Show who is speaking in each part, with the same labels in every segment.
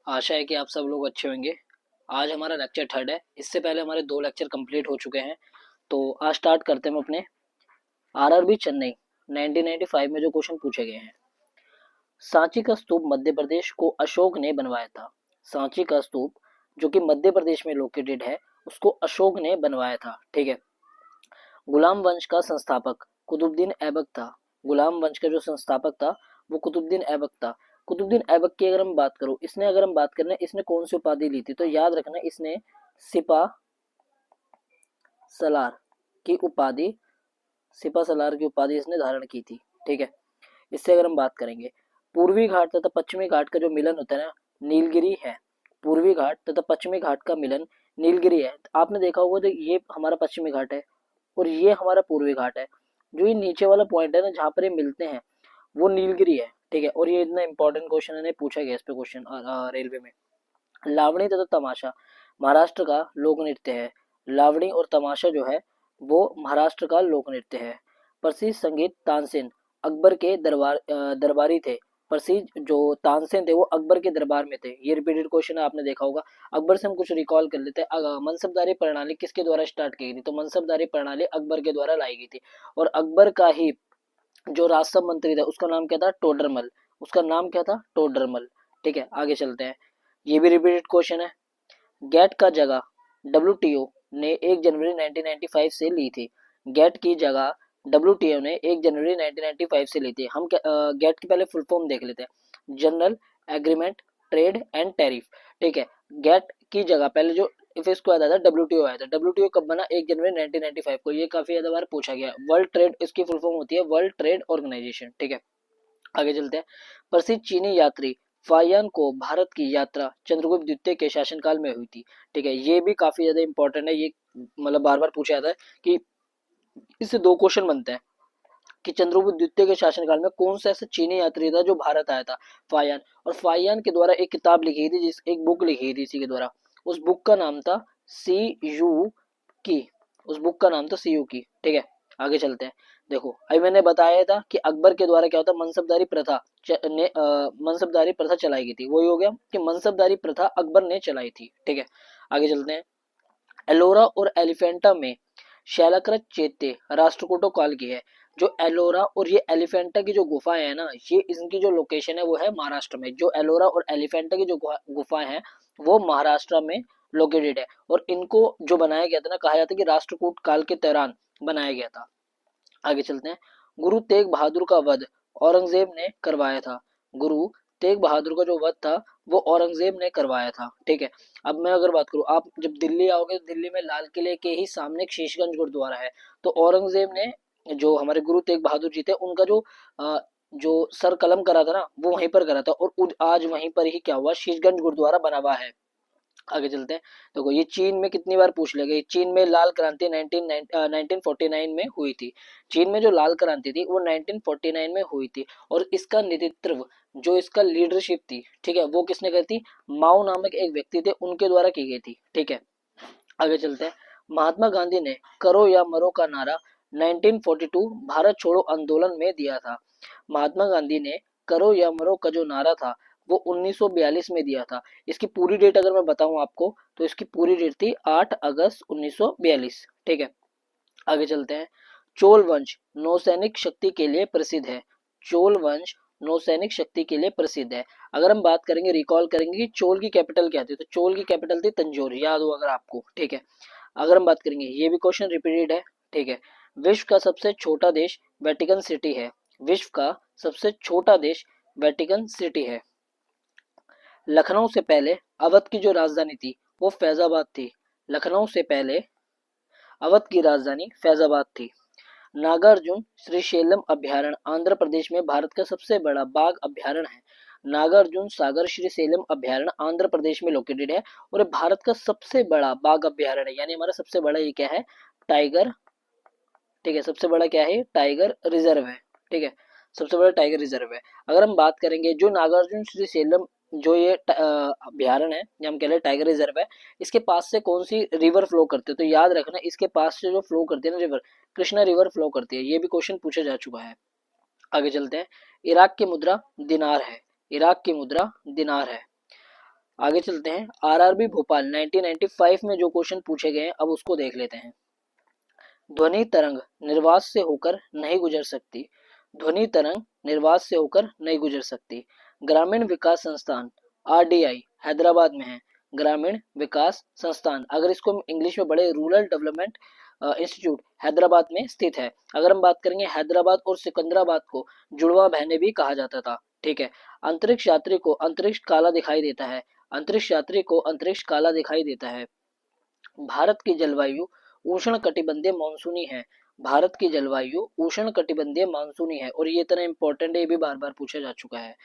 Speaker 1: आशा है कि आप सब लोग अच्छे होंगे। आज हमारा लेक्चर थर्ड है। इससे पहले हमारे 2 लेक्चर कंप्लीट हो चुके हैं। तो आज स्टार्ट करते हैं हम अपने आरआरबी चेन्नई 1995 में जो क्वेश्चन पूछे गए हैं। सांची का स्तूप मध्य प्रदेश को अशोक ने बनवाया था। सांची का स्तूप जो कि मध्य प्रदेश में लोकेटेड है, उसको अशोक ने बनवाया था। ठीक है। गुलाम वंश का संस्थापक कुतुबुद्दीन ऐबक था। गुलाम वंश का जो संस्थापक था वो कुतुबुद्दीन ऐबक था। कुतुबुद्दीन ऐबक की अगर हम बात करूं, इसने अगर हम बात करें इसने कौन सी उपाधि ली थी, तो याद रखना इसने सिपा सलार की उपाधि सिपा सलार की उपाधि इसने धारण की थी। ठीक है। इससे अगर हम बात करेंगे, पूर्वी घाट तथा पश्चिमी घाट का जो मिलन होता है ना, नीलगिरी है। पूर्वी घाट तथा पश्चिमी घाट का मिलन नीलगिरी है। आपने देखा होगा तो ये हमारा पश्चिमी घाट है और ये हमारा पूर्वी घाट है। जो ये नीचे वाला पॉइंट है ना जहाँ पर ये मिलते हैं वो नीलगिरी है। ठीक है। और ये इतना इंपॉर्टेंट क्वेश्चन है, पूछा गया इस पे क्वेश्चन रेलवे में। लावणी तथा तमाशा महाराष्ट्र का लोक नृत्य है। लावणी और तमाशा जो है वो महाराष्ट्र का लोक नृत्य है। प्रसिद्ध संगीत तानसेन अकबर के दरबारी थे। प्रसिद्ध जो तानसेन थे वो अकबर के दरबार में थे। ये रिपीटेड क्वेश्चन है, आपने देखा होगा। अकबर से हम कुछ रिकॉल कर लेते हैं। मनसबदारी प्रणाली किसके द्वारा स्टार्ट की गई थी, तो मनसबदारी प्रणाली अकबर के द्वारा लाई गई थी। और अकबर का ही जो राजस्व मंत्री था उसका नाम क्या था, टोडरमल। उसका नाम क्या था, टोडरमल। ठीक है, आगे चलते हैं। ये भी रिपीटेड क्वेश्चन है। गेट का जगह डब्ल्यूटीओ ने 1 जनवरी 1995 से ली थी। गेट की जगह डब्ल्यूटीओ ने 1 जनवरी 1995 से ली थी। हम गेट की पहले फुल फॉर्म देख लेते हैं। General agreement trade and tariff. ठीक है। गेट की जगह पहले जो इफ इसको आया था डब्ल्यूटीओ आया था। डब्ल्यूटीओ कब बना, 1 जनवरी 1995 को। ये काफी ज्यादा बार पूछा गया। वर्ल्ड ट्रेड इसकी फुल फॉर्म होती है, वर्ल्ड ट्रेड ऑर्गेनाइजेशन। ठीक है, आगे चलते हैं। प्रसिद्ध चीनी यात्री फाहियान को भारत की यात्रा चंद्रगुप्त द्वितीय के शासनकाल में हुई थी। ठीक है, ये भी काफी ज्यादा इंपॉर्टेंट है। ये मतलब बार बार पूछा जाता है कि इससे 2 क्वेश्चन बनते हैं कि चंद्रगुप्त द्वितीय के शासनकाल में कौन सा ऐसा चीनी यात्री था जो भारत आया था, फाहियान। और फाहियान के द्वारा एक किताब लिखी थी, एक बुक लिखी थी इसी के द्वारा। उस बुक का नाम था सी यू की। उस बुक का नाम था सी यू की। ठीक है, आगे चलते हैं। देखो अभी मैंने बताया था कि अकबर के द्वारा क्या होता, मनसबदारी प्रथा मनसबदारी प्रथा चलाई गई थी। वही हो गया कि मनसबदारी प्रथा अकबर ने चलाई थी। ठीक है, आगे चलते हैं। एलोरा और एलिफेंटा में शैलकृत चैत्य राष्ट्रकूटों काल की है। जो एलोरा और ये एलिफेंटा की जो गुफाएं है ना, ये इनकी जो लोकेशन है वो है महाराष्ट्र में। जो एलोरा और एलिफेंटा की जो गुफाएं हैं वो महाराष्ट्र में लोकेटेड है। और इनको जो बनाया गया था ना, कहा जाता है कि राष्ट्रकूट काल के दौरान बनाया गया था। आगे चलते हैं। गुरु तेग बहादुर का वध औरंगजेब ने करवाया था। गुरु तेग बहादुर का जो वध था वो औरंगजेब ने करवाया था। ठीक है। अब मैं अगर बात करूं, आप जब दिल्ली आओगे तो दिल्ली में लाल किले के ही सामने एक शीशगंज गुरुद्वारा है। तो औरंगजेब ने जो हमारे गुरु तेग बहादुर जी थे उनका जो सर कलम करा था ना वो वहीं पर करा था। और आज वहीं पर ही क्या हुआ, शीशगंज गुरुद्वारा बना हुआ है। आगे चलते हैं। देखो ये चीन में कितनी बार पूछ ले गई। चीन में लाल क्रांति 1949 में हुई थी। चीन में जो लाल क्रांति थी वो 1949 में हुई थी। और इसका नेतृत्व, जो इसका लीडरशिप थी, ठीक है, वो किसने करी थी, माओ नामक एक व्यक्ति थे, उनके द्वारा की गई थी। ठीक है, आगे चलते हैं। महात्मा गांधी ने करो या मरो का नारा 1942 भारत छोड़ो आंदोलन में दिया था। महात्मा गांधी ने करो या मरो का जो नारा था वो 1942 में दिया था। इसकी पूरी डेट अगर मैं बताऊं आपको तो इसकी पूरी डेट थी 8 अगस्त 1942। ठीक है, आगे चलते हैं। चोल वंश नौसैनिक शक्ति के लिए प्रसिद्ध है। चोल वंश नौसैनिक शक्ति के लिए प्रसिद्ध है। अगर हम बात करेंगे, रिकॉल करेंगे कि चोल की कैपिटल क्या थी, तो चोल की कैपिटल थी तंजौर, याद हो अगर आपको। ठीक है, अगर हम बात करेंगे, ये भी क्वेश्चन रिपीटेड है। ठीक है, विश्व का सबसे छोटा देश वेटिकन सिटी है। विश्व का सबसे छोटा देश वेटिकन सिटी है। लखनऊ से पहले अवध की जो राजधानी थी वो फैजाबाद थी। लखनऊ से पहले अवध की राजधानी फैजाबाद थी। नागार्जुन श्रीशैलम अभ्यारण्य आंध्र प्रदेश में भारत का सबसे बड़ा बाघ अभ्यारण्य है। नागार्जुन सागर श्रीशैलम अभ्यारण्य आंध्र प्रदेश में लोकेटेड है और भारत का सबसे बड़ा बाघ अभ्यारण्य है। यानी हमारा सबसे बड़ा ये क्या है, टाइगर। ठीक है, सबसे बड़ा क्या है, टाइगर रिजर्व है। ठीक है, सबसे बड़ा टाइगर रिजर्व है। अगर हम बात करेंगे जो नागार्जुन श्रीशैलम जो ये अभ्यारण्य है या हम कह लें टाइगर रिजर्व है, इसके पास से कौन सी रिवर फ्लो करती है, तो याद रखना इसके पास से जो फ्लो करती है ना रिवर, कृष्णा रिवर फ्लो करती है। ये भी क्वेश्चन पूछा जा चुका है। आगे चलते हैं। इराक की मुद्रा दिनार है। इराक की मुद्रा दिनार है। आगे चलते हैं, आरआरबी भोपाल 1995 में जो क्वेश्चन पूछे गए हैं अब उसको देख लेते हैं। ध्वनि तरंग निर्वात से होकर नहीं गुजर सकती, ध्वनि तरंग निर्वात से होकर नहीं गुजर सकती। ग्रामीण विकास संस्थान आरडीआई हैदराबाद में है, ग्रामीण विकास संस्थान, अगर इसको हम इंग्लिश में बड़े रूरल डेवलपमेंट इंस्टीट्यूट हैदराबाद में स्थित है। अगर हम बात करेंगे हैदराबाद और सिकंदराबाद को जुड़वा बहने भी कहा जाता था, ठीक है। अंतरिक्ष यात्री को अंतरिक्ष काला दिखाई देता है, अंतरिक्ष यात्री को अंतरिक्ष काला दिखाई देता है। भारत की जलवायु उष्ण कटिबंधीय मानसूनी है, भारत की जलवायु उष्ण कटिबंधीय मानसूनी है। और ये इतना इंपॉर्टेंट है, ये भी बार बार पूछा जा चुका है।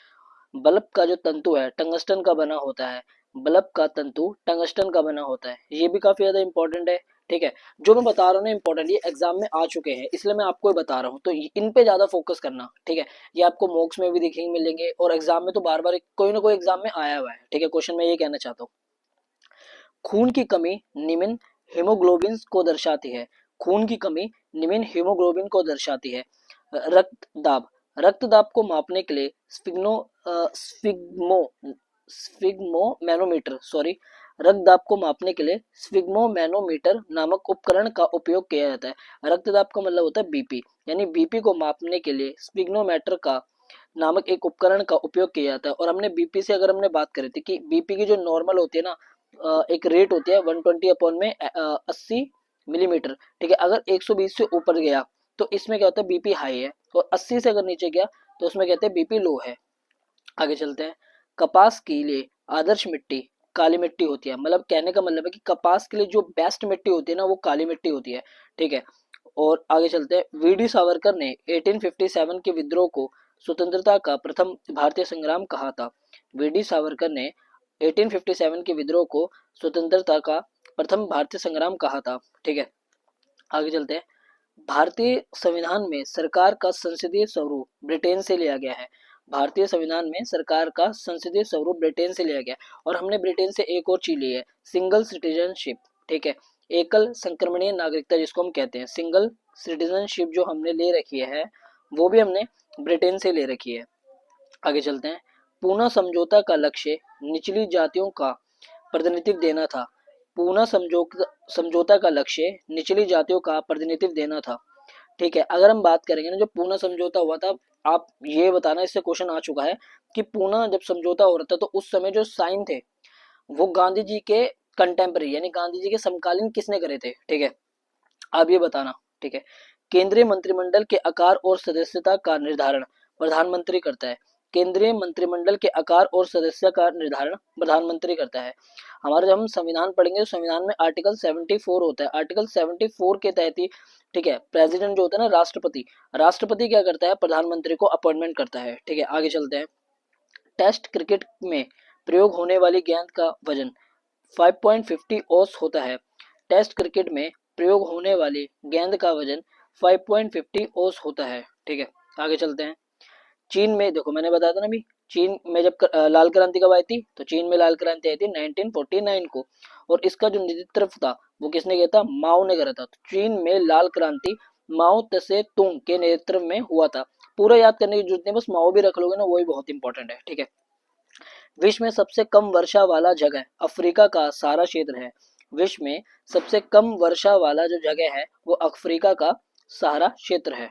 Speaker 1: बल्ब का जो तंतु है टंगस्टन का बना होता है, बल्ब का तंतु टंगस्टन का बना होता है, ये भी काफी ज्यादा इंपॉर्टेंट है, ठीक है। जो मैं बता रहा हूँ ना इंपॉर्टेंट, ये एग्जाम में आ चुके हैं इसलिए मैं आपको बता रहा हूँ, तो इन पे ज्यादा फोकस करना, ठीक है। ये आपको मॉक्स में भी दिखेंगे मिलेंगे और एग्जाम में तो बार बार कोई ना कोई एग्जाम में आया हुआ है, ठीक है। क्वेश्चन मैं ये कहना चाहता हूँ, खून की कमी निम्न हीमोग्लोबिन को दर्शाती है, खून की कमी निम्न हीमोग्लोबिन को दर्शाती है। रक्तदाब, रक्तदाब को मापने के लिए स्फिग्मोमैनोमीटर रक्तदाब को मापने के लिए स्फिग्मोमैनोमीटर नामक उपकरण का उपयोग किया जाता है। रक्तदाब का मतलब होता है बीपी, यानी बीपी को मापने के लिए स्फिग्मोमीटर का नामक एक उपकरण का उपयोग किया जाता है। और हमने बीपी से अगर हमने बात करी थी कि बीपी की जो नॉर्मल होती है ना, एक रेट होती है 120 अपॉन में 80 मिलीमीटर, ठीक है। अगर 120 से ऊपर गया तो इसमें क्या होता है, बीपी हाई है, और 80 से अगर नीचे गया तो उसमें कहते हैं बीपी लो है। आगे चलते हैं, कपास के लिए आदर्श मिट्टी काली मिट्टी होती है, मतलब कहने का मतलब है कि कपास के लिए जो बेस्ट मिट्टी होती है ना वो काली मिट्टी होती है, ठीक है। और आगे चलते हैं, वीडी सावरकर ने 1857 के विद्रोह को स्वतंत्रता का प्रथम भारतीय संग्राम कहा था, वीडी सावरकर ने 1857 के विद्रोह को स्वतंत्रता का प्रथम भारतीय संग्राम कहा था, ठीक है। आगे चलते हैं, भारतीय संविधान में सरकार का संसदीय स्वरूप ब्रिटेन से लिया गया है, भारतीय संविधान में सरकार का संसदीय स्वरूप ब्रिटेन से लिया गया। और हमने ब्रिटेन से एक और चीज ली है, सिंगल सिटीजनशिप, ठीक है, एकल संक्रमणीय नागरिकता जिसको हम कहते हैं, सिंगल सिटीजनशिप जो हमने ले रखी है वो भी हमने ब्रिटेन से ले रखी है। आगे चलते हैं, पूना समझौता का लक्ष्य निचली जातियों का प्रतिनिधित्व देना था, पूना समझौता का लक्ष्य निचली जातियों का प्रतिनिधित्व देना था, ठीक है। अगर हम बात करेंगे ना, जो पूना समझौता हुआ था, आप ये बताना, इससे क्वेश्चन आ चुका है कि पूना जब समझौता हो रहा था तो उस समय जो साइन थे वो गांधी जी के कंटेम्पररी यानी गांधी जी के समकालीन किसने करे थे, ठीक है। आप ये बताना, ठीक है। केंद्रीय मंत्रिमंडल के आकार और सदस्यता का निर्धारण प्रधानमंत्री करता है, केंद्रीय मंत्रिमंडल के आकार और सदस्य का निर्धारण प्रधानमंत्री करता है। हमारे जब हम संविधान पढ़ेंगे तो संविधान में आर्टिकल 74 होता है, आर्टिकल 74 के तहत ही, ठीक है, प्रेसिडेंट जो होता है ना, राष्ट्रपति, राष्ट्रपति क्या करता है, प्रधानमंत्री को अपॉइंटमेंट करता है, ठीक है। आगे चलते हैं, टेस्ट क्रिकेट में प्रयोग होने वाली गेंद का वजन 5.50 औंस होता है, टेस्ट क्रिकेट में प्रयोग होने वाली गेंद का वजन 5.50 औंस होता है, ठीक है। आगे चलते हैं, चीन में देखो मैंने बताया था ना अभी, चीन में जब लाल क्रांति कब आई थी, तो चीन में लाल क्रांति आई थी 1949 को, और इसका जो नेतृत्व था वो किसने किया था, माओ ने करा था। तो चीन में लाल क्रांति माओ तसे तुंग के नेतृत्व में हुआ था। पूरा याद करने की जरूरत नहीं, बस माओ भी रख लोगे ना, वही बहुत इंपॉर्टेंट है, ठीक है। विश्व में सबसे कम वर्षा वाला जगह अफ्रीका का सहारा क्षेत्र है, विश्व में सबसे कम वर्षा वाला जो जगह है वो अफ्रीका का सहारा क्षेत्र है।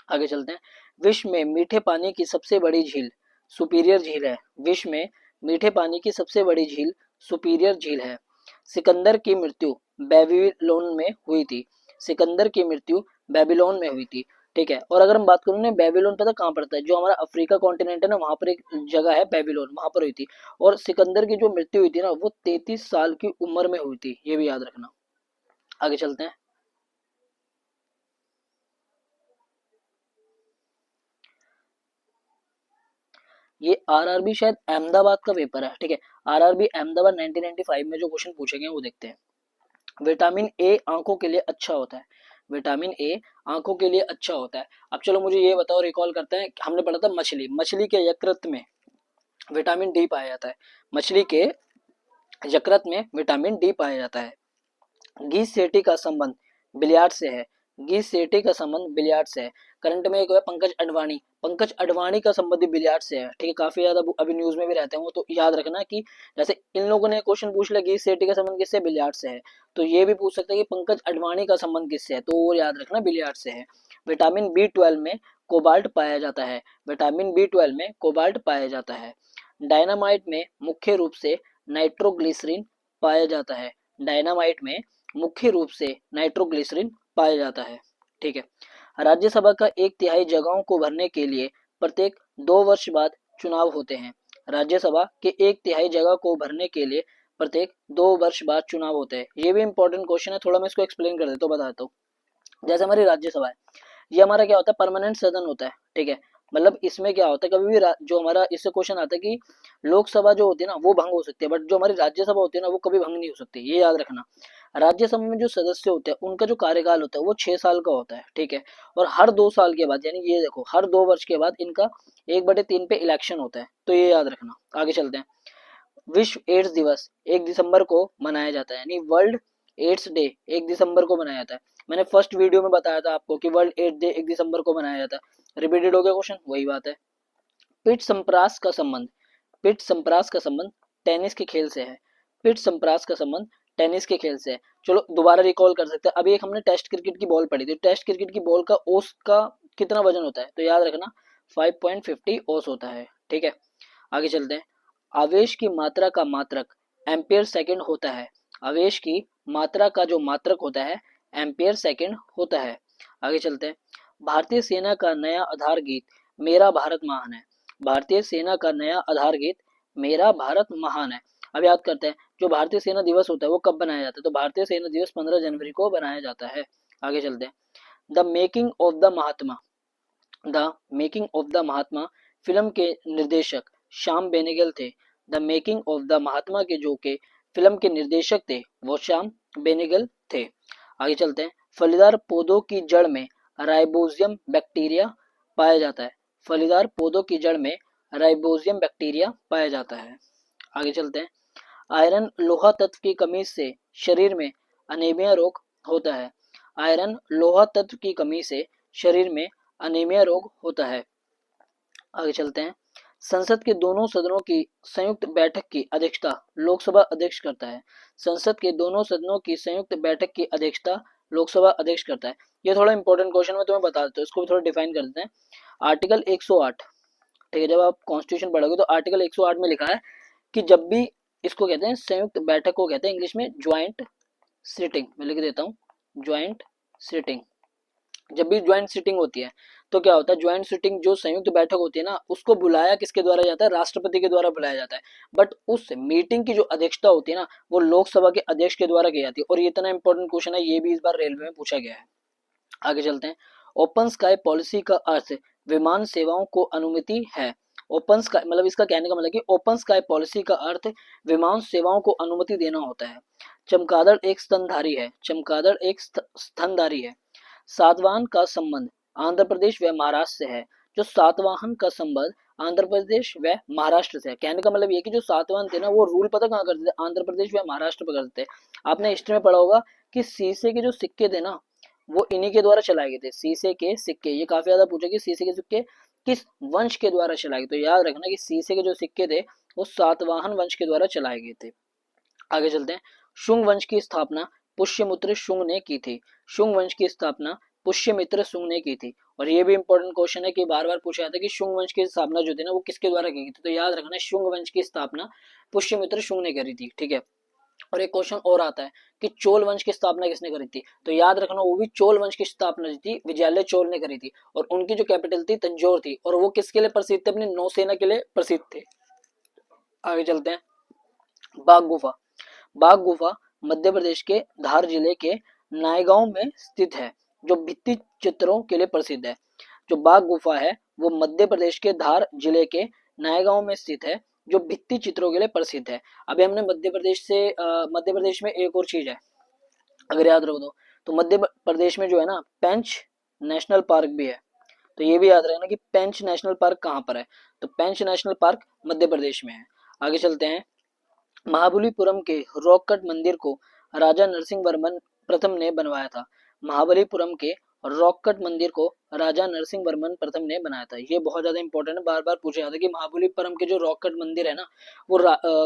Speaker 1: आगे चलते हैं, विश्व में मीठे पानी की सबसे बड़ी झील सुपीरियर झील है, विश्व में मीठे पानी की सबसे बड़ी झील सुपीरियर झील है। सिकंदर की मृत्यु बेबीलोन में हुई थी, सिकंदर की मृत्यु बेबीलोन में हुई थी, ठीक है। और अगर हम बात करूँ ना, बेबीलोन पता कहाँ पड़ता है, जो हमारा अफ्रीका कॉन्टिनेंट है ना, वहां पर एक जगह है बेबीलोन, वहां पर हुई थी। और सिकंदर की जो मृत्यु हुई थी ना वो 33 साल की उम्र में हुई थी, ये भी याद रखना। आगे चलते हैं, ये आरआरबी शायद अहमदाबाद का पेपर है, ठीक है। आरआरबी अहमदाबाद 1995 में जो क्वेश्चन पूछे गए वो देखते हैं। विटामिन ए आंखों के लिए अच्छा होता है, विटामिन ए आंखों के लिए अच्छा होता है। अब चलो मुझे ये बताओ, रिकॉल करते हैं, हमने पढ़ा था मछली, मछली के यकृत में विटामिन डी पाया जाता है, मछली के यकृत में विटामिन डी पाया जाता है। घी सेटी का संबंध बिलियार्ड से है, गीत सेठी का संबंध बिलियार्ड से है। करंट में एक है पंकज अडवाणी का संबंध भी बिलियार्ड से है। ठीक है, काफी ज्यादा अभी न्यूज में भी रहते हैं वो, तो याद रखना कि जैसे इन लोगों ने क्वेश्चन पूछ लिया गीत सेठी का संबंध किससे, बिलियार्ड से है, तो ये भी पूछ सकते हैं कि पंकज अडवाणी का संबंध किससे है, तो वो याद रखना बिलियार्ड से है। विटामिन B12 में कोबाल्ट पाया जाता है, विटामिन B12 में कोबाल्ट पाया जाता है। डायनामाइट में मुख्य रूप से नाइट्रोग्लिसरीन पाया जाता है, डायनामाइट में मुख्य रूप से नाइट्रोग्लिसरीन पाया जाता है। ठीक है, राज्यसभा का 1/3 जगहों को भरने के लिए प्रत्येक 2 वर्ष बाद चुनाव होते हैं। राज्यसभा के 1/3 जगह को भरने के लिए प्रत्येक 2 वर्ष बाद चुनाव होते हैं। ये भी इंपॉर्टेंट क्वेश्चन है, थोड़ा मैं इसको एक्सप्लेन कर देता हूँ, बताता हूँ। जैसे हमारी राज्यसभा है, ये हमारा क्या होता है, परमानेंट सदन होता है। ठीक है, मतलब इसमें क्या होता है, कभी भी जो हमारा इससे क्वेश्चन आता है कि लोकसभा जो होती है ना वो भंग हो सकती है, बट जो हमारी राज्यसभा होती है ना वो कभी भंग नहीं हो सकती, ये याद रखना। राज्यसभा में जो सदस्य होते हैं उनका जो कार्यकाल होता है वो 6 साल का होता है। ठीक है, और हर 2 साल के बाद, यानी ये देखो हर 2 वर्ष के बाद इनका 1/3 पे इलेक्शन होता है, तो ये याद रखना। आगे चलते हैं। विश्व एड्स दिवस 1 दिसंबर को मनाया जाता है, यानी वर्ल्ड एड्स डे 1 दिसंबर को मनाया जाता है। मैंने फर्स्ट वीडियो में बताया था आपको कि वर्ल्ड एड्स डे 1 दिसंबर को मनाया जाता है। रिपीटेड हो गया क्वेश्चन, वही बात है। पिट संप्रास का संबंध, पिट संप्रास का संबंध टेनिस के खेल से है, पिट संप्रास का संबंध टेनिस के खेल से है। चलो दोबारा रिकॉल कर सकते हैं। अभी एक हमने टेस्ट क्रिकेट की बॉल पढ़ी थी, टेस्ट क्रिकेट की बॉल का ओस का कितना वजन होता है, तो याद रखना 5.50 ओस होता है। ठीक है, आगे चलते हैं। आवेश की मात्रा का मात्रक एम्पियर सेकंड होता है, आवेश की मात्रा का जो मात्रक होता है एम्पियर सेकंड होता है। आगे चलते हैं। भारतीय सेना का नया आधार गीत मेरा भारत महान है, भारतीय सेना का नया आधार गीत मेरा भारत महान है। अब याद करते हैं, जो भारतीय सेना दिवस होता है वो कब बनाया जाता है, तो भारतीय सेना दिवस 15 जनवरी को बनाया जाता है। आगे चलते हैं। The making of the Mahatma, the making of the Mahatma film के निर्देशक श्याम बेनेगल थे। द मेकिंग ऑफ द महात्मा के जो के फिल्म के निर्देशक थे वो श्याम बेनेगल थे। आगे चलते हैं। फलीदार पौधों की जड़ में राइबोजियम बैक्टीरिया पाया जाता है, फलीदार पौधों की जड़ में राइबोजियम बैक्टीरिया पाया जाता है। आगे चलते हैं। आयरन लोहा तत्व की कमी से शरीर में अनीमिया रोग होता है, आयरन लोहा तत्व की कमी से शरीर में अनीमिया रोग होता है। आगे चलते हैं। संसद के दोनों सदनों की संयुक्त बैठक की अध्यक्षता लोकसभा अध्यक्ष करता है, संसद के दोनों सदनों की संयुक्त बैठक की अध्यक्षता लोकसभा अध्यक्ष करता है। ये थोड़ा इंपॉर्टेंट क्वेश्चन मैं तुम्हें बता देता हूँ, इसको भी थोड़ा डिफाइन कर देते हैं। आर्टिकल 108, ठीक है, जब आप कॉन्स्टिट्यूशन पढ़ोगे तो आर्टिकल 108 में लिखा है कि जब भी, इसको कहते हैं संयुक्त बैठक को कहते हैं इंग्लिश में ज्वाइंट सिटिंग, मैं लिख देता हूँ ज्वाइंट सिटिंग। जब भी ज्वाइंट सिटिंग होती है तो क्या होता है, ज्वाइंट सिटिंग जो संयुक्त बैठक होती है ना उसको बुलाया किसके द्वारा जाता है, राष्ट्रपति के द्वारा बुलाया जाता है, बट उस मीटिंग की जो अध्यक्षता होती है ना वो लोकसभा के अध्यक्ष के द्वारा की जाती है। और ये इतना इंपॉर्टेंट क्वेश्चन है, ये भी इस बार रेलवे में पूछा गया है। आगे चलते हैं। ओपन स्काई पॉलिसी का अर्थ विमान सेवाओं को अनुमति है, ओपन स्काई मतलब इसका कहने का मतलब कि ओपन स्काई पॉलिसी का अर्थ विमान सेवाओं को अनुमति देना होता है। चमगादड़ एक स्तनधारी है, चमगादड़ एक स्तनधारी है। सातवाहन का संबंध आंध्र प्रदेश व महाराष्ट्र से है, जो सातवाहन का संबंध आंध्र प्रदेश व महाराष्ट्र से है। कहने का मतलब ये कि जो सातवाहन थे ना वो रूल पता कहाँ करते थे, आंध्र प्रदेश व महाराष्ट्र पर करते थे। आपने हिस्ट्री में पढ़ा होगा कि शीशे के जो सिक्के थे ना वो इन्हीं के द्वारा चलाए गए थे, शीशे के सिक्के। ये काफी ज्यादा पूछा कि शीशे के सिक्के किस वंश के द्वारा चलाए गए, तो याद रखना कि शीशे के जो सिक्के थे वो सातवाहन वंश के द्वारा चलाए गए थे। आगे चलते हैं। शुंग वंश की स्थापना पुष्यमित्र शुंग ने की थी, शुंग वंश की स्थापना पुष्यमित्र शुंग ने की थी। और ये भी इंपॉर्टेंट क्वेश्चन है कि बार बार पूछा जाता है कि शुंग वंश की स्थापना जो थी ना वो किसके द्वारा की थी, तो याद रखना शुंग वंश की स्थापना पुष्यमित्र शुंग ने करी थी। ठीक है, और एक क्वेश्चन और आता है कि चोल वंश की स्थापना किसने करी थी, तो याद रखना वो भी चोल वंश की स्थापना जो थी विजयालय चोल ने करी थी, और उनकी जो कैपिटल थी तंजौर थी, और वो किसके लिए प्रसिद्ध थे, अपनी नौसेना के लिए प्रसिद्ध थे। आगे चलते हैं। बाघ गुफा, बाघ गुफा मध्य प्रदेश के धार जिले के नायगांव में स्थित है, जो भित्ति चित्रों के लिए प्रसिद्ध है। जो बाघ गुफा है वो मध्य प्रदेश के धार जिले के नायगांव में स्थित है, जो भित्ति चित्रों के लिए प्रसिद्ध है। अभी हमने मध्य प्रदेश से मध्य प्रदेश में एक और चीज है अगर याद रखो तो मध्य प्रदेश में जो है ना पेंच नेशनल पार्क भी है, तो ये भी याद रखना कि पेंच नेशनल पार्क कहाँ पर है, तो पेंच नेशनल पार्क मध्य प्रदेश में है। आगे चलते हैं। महाबलीपुरम के रॉक कट मंदिर को राजा नरसिंह वर्मन प्रथम ने बनवाया था, महाबलीपुरम के रॉक कट मंदिर को राजा नरसिंह वर्मन प्रथम ने बनाया था। ये बहुत ज्यादा इंपॉर्टेंट है, बार बार पूछा जाता है कि महाबलीपुरम के जो रॉक कट मंदिर है ना वो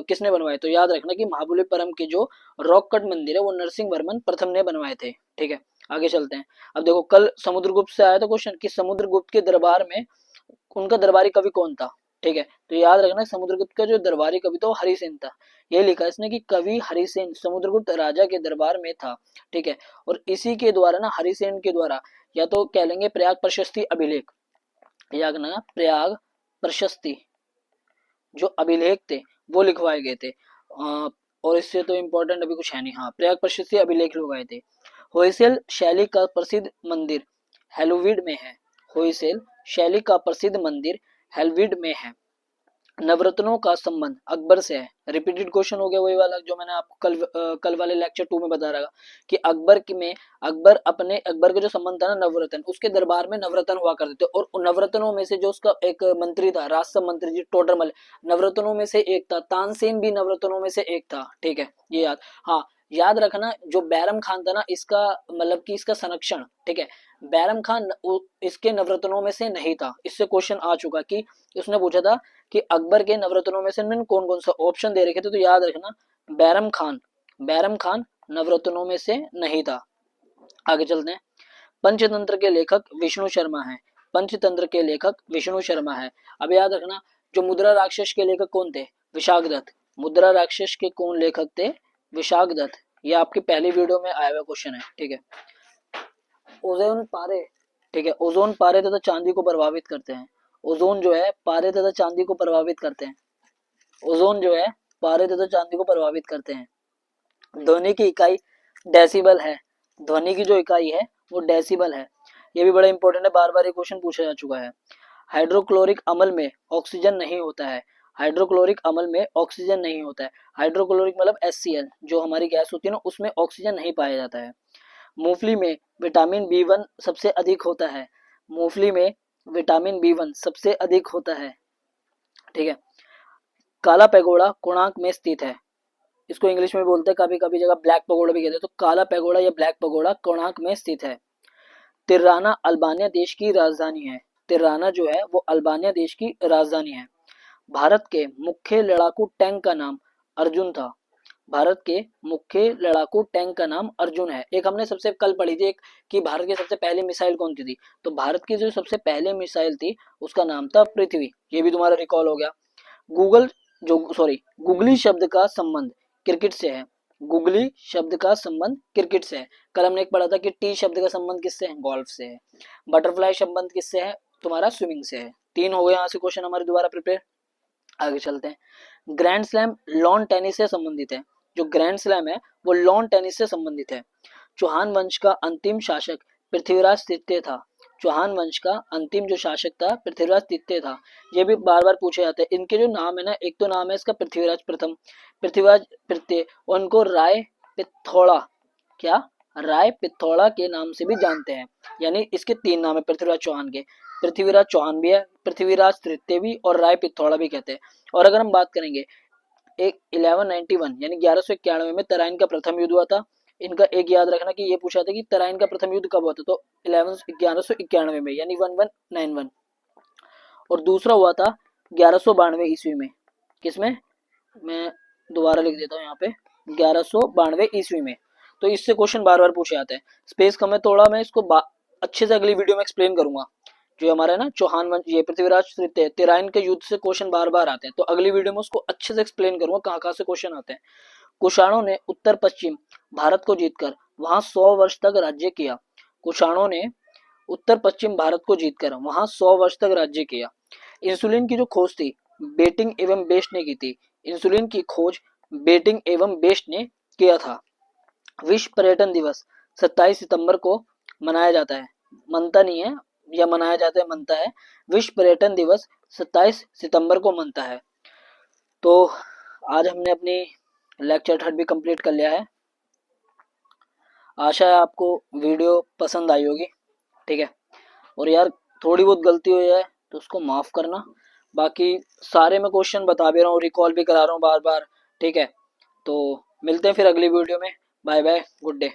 Speaker 1: किसने बनवाए। तो याद रखना कि महाबलीपुरम के जो रॉक कट मंदिर है वो नरसिंह वर्मन प्रथम ने बनवाए थे। ठीक है, आगे चलते हैं। अब देखो कल समुद्रगुप्त से आया था क्वेश्चन कि समुद्रगुप्त के दरबार में उनका दरबारी कवि कौन था। ठीक है, तो याद रखना समुद्रगुप्त का जो दरबारी कवि था वो हरिसेन था। ये लिखा इसने कि कवि हरिसेन समुद्रगुप्त राजा के दरबार में था। ठीक है, और इसी के द्वारा ना हरिसेन के द्वारा या तो कह लेंगे प्रयाग प्रशस्ति अभिलेख, याद रखना प्रयाग प्रशस्ति जो अभिलेख थे वो लिखवाए गए थे। और इससे तो इम्पोर्टेंट अभी कुछ है नहीं। हाँ, प्रयाग प्रशस्ति अभिलेख लिखवाए थे। होयसेल शैली का प्रसिद्ध मंदिर हेलोविड में है। होयसेल शैली का प्रसिद्ध मंदिर हेलोविड में है। नवरत्नों का संबंध अकबर से है। रिपीटेड क्वेश्चन हो गया वही वाला जो मैंने आपको कल वाले लेक्चर 2 में बता रहा कि अकबर का जो संबंध था ना नवरत्न, उसके दरबार में नवरत्न हुआ करते थे और नवरत्नों में से जो उसका एक मंत्री था राजसभा मंत्री जी टोडरमल, नवरत्नों में से एक था। तानसेन भी नवरत्नों में से एक था। ठीक है, ये याद। हाँ, याद रखना जो बैरम खान था ना इसका मतलब कि इसका संरक्षण। ठीक है, बैरम खान इसके नवरत्नों में से नहीं था। इससे क्वेश्चन आ चुका कि उसने पूछा था कि अकबर के नवरत्नों में से कौन कौन सा ऑप्शन दे रखे थे। तो याद रखना बैरम खान नवरत्नों में से नहीं था। आगे चलते हैं। पंचतंत्र के लेखक विष्णु शर्मा है। पंचतंत्र के लेखक विष्णु शर्मा है। अब याद रखना जो मुद्रा राक्षस के लेखक कौन थे, विशाखदत्त। मुद्रा राक्षस के कौन लेखक थे, विशाखदत्त। ये आपकी पहली वीडियो में आया हुआ क्वेश्चन है। ठीक है, ओजोन पारे। ठीक है, ओजोन पारे तथा चांदी को प्रभावित करते हैं। ओजोन जो है पारे तथा चांदी को प्रभावित करते हैं। ओजोन जो है पारे तथा चांदी को प्रभावित करते हैं। ध्वनि की इकाई डेसिबल है। ध्वनि की जो इकाई है वो डेसिबल है। ये भी बड़ा इंपॉर्टेंट है, बार बार ये क्वेश्चन पूछा जा चुका है। हाइड्रोक्लोरिक अम्ल में ऑक्सीजन नहीं होता है। हाइड्रोक्लोरिक अम्ल में ऑक्सीजन नहीं होता है। हाइड्रोक्लोरिक मतलब HCl जो हमारी गैस होती है ना उसमें ऑक्सीजन नहीं पाया जाता है। मूंगफली में विटामिन B1 सबसे अधिक होता है। मूंगफली में विटामिन B1 सबसे अधिक होता है। ठीक है, काला पैगोडा कोणार्क में स्थित है। इसको इंग्लिश में बोलते हैं कभी कभी जगह ब्लैक पगोड़ा भी कहते हैं। तो काला पैगोडा या ब्लैक पगोडा कोणार्क में स्थित है। तिराना अल्बानिया देश की राजधानी है। तिराना जो है वो अल्बानिया देश की राजधानी है। भारत के मुख्य लड़ाकू टैंक का नाम अर्जुन था। भारत के मुख्य लड़ाकू टैंक का नाम अर्जुन है। एक हमने सबसे कल पढ़ी थी एक कि भारत की सबसे पहली मिसाइल कौन सी थी। तो भारत की जो सबसे पहले मिसाइल थी उसका नाम था पृथ्वी। ये भी तुम्हारा रिकॉल हो गया। गुगली शब्द का संबंध क्रिकेट से है। गुगली शब्द का संबंध क्रिकेट से है। कल हमने एक पढ़ा था कि टी शब्द का संबंध किससे है, गोल्फ से है। बटरफ्लाई संबंध किससे है, तुम्हारा स्विमिंग से है। 3 हो गए यहाँ से क्वेश्चन हमारे दोबारा प्रिपेयर। आगे चलते हैं। ग्रैंड स्लैम लॉन टेनिस से संबंधित है। जो ग्रैंड स्लैम है वो लॉन टेनिस से संबंधित है। चौहान वंश का अंतिम शासक पृथ्वीराज तृतीय था। चौहान वंश का अंतिम जो शासक था पृथ्वीराज तृतीय था। ये भी बार बार पूछे जाते हैं। इनके जो नाम है ना, एक तो नाम है इसका पृथ्वीराज प्रथम, पृथ्वीराज तृतीय, और उनको राय पिथौड़ा, क्या राय पिथौड़ा के नाम से भी जानते हैं। यानी इसके 3 नाम है पृथ्वीराज चौहान के। पृथ्वीराज चौहान भी है, पृथ्वीराज तृतीय भी, और राय पिथौड़ा भी कहते हैं। और अगर हम बात करेंगे एक 1191 यानी 1191 में तराइन का प्रथम युद्ध हुआ था। इनका एक याद रखना कि ये पूछा था कि तराइन का प्रथम युद्ध कब हुआ था। तो 1191 में यानी 1191। और दूसरा हुआ था 1192 ईस्वी में। किसमें, मैं दोबारा लिख देता हूँ यहाँ पे, 1192 ईस्वी में। तो इससे क्वेश्चन बार बार पूछे जाते हैं। स्पेस कम है थोड़ा, मैं इसको अच्छे से अगली वीडियो में एक्सप्लेन करूंगा। जो हमारा ना चौहान वंश, ये पृथ्वीराज तृतीय तिराइन के युद्ध से क्वेश्चन बार बार आते हैं। तो अगली वीडियो में उसको अच्छे से एक्सप्लेन करूंगा कहाँ कहाँ से क्वेश्चन आते हैं। कुषाणों ने उत्तर पश्चिम भारत को जीतकर वहां 100 वर्ष तक राज्य किया। कुषाणों ने उत्तर पश्चिम भारत को जीतकर वहां 100 वर्ष तक राज्य किया। इंसुलिन की जो खोज थी बेटिंग एवं बेस्ट ने की थी। इंसुलिन की खोज बेटिंग एवं बेस्ट ने किया था। विश्व पर्यटन दिवस 27 सितंबर को मनाया जाता है। मनता नहीं है, या मनाया जाता है, मनता है। विश्व पर्यटन दिवस 27 सितंबर को मनता है। तो आज हमने अपनी लेक्चर 3 भी कंप्लीट कर लिया है। आशा है आपको वीडियो पसंद आई होगी। ठीक है, और यार थोड़ी बहुत गलती हो जाए तो उसको माफ करना। बाकी सारे मैं क्वेश्चन बता भी रहा हूँ, रिकॉल भी करा रहा हूँ बार बार। ठीक है, तो मिलते हैं फिर अगली वीडियो में। Bye bye, good day.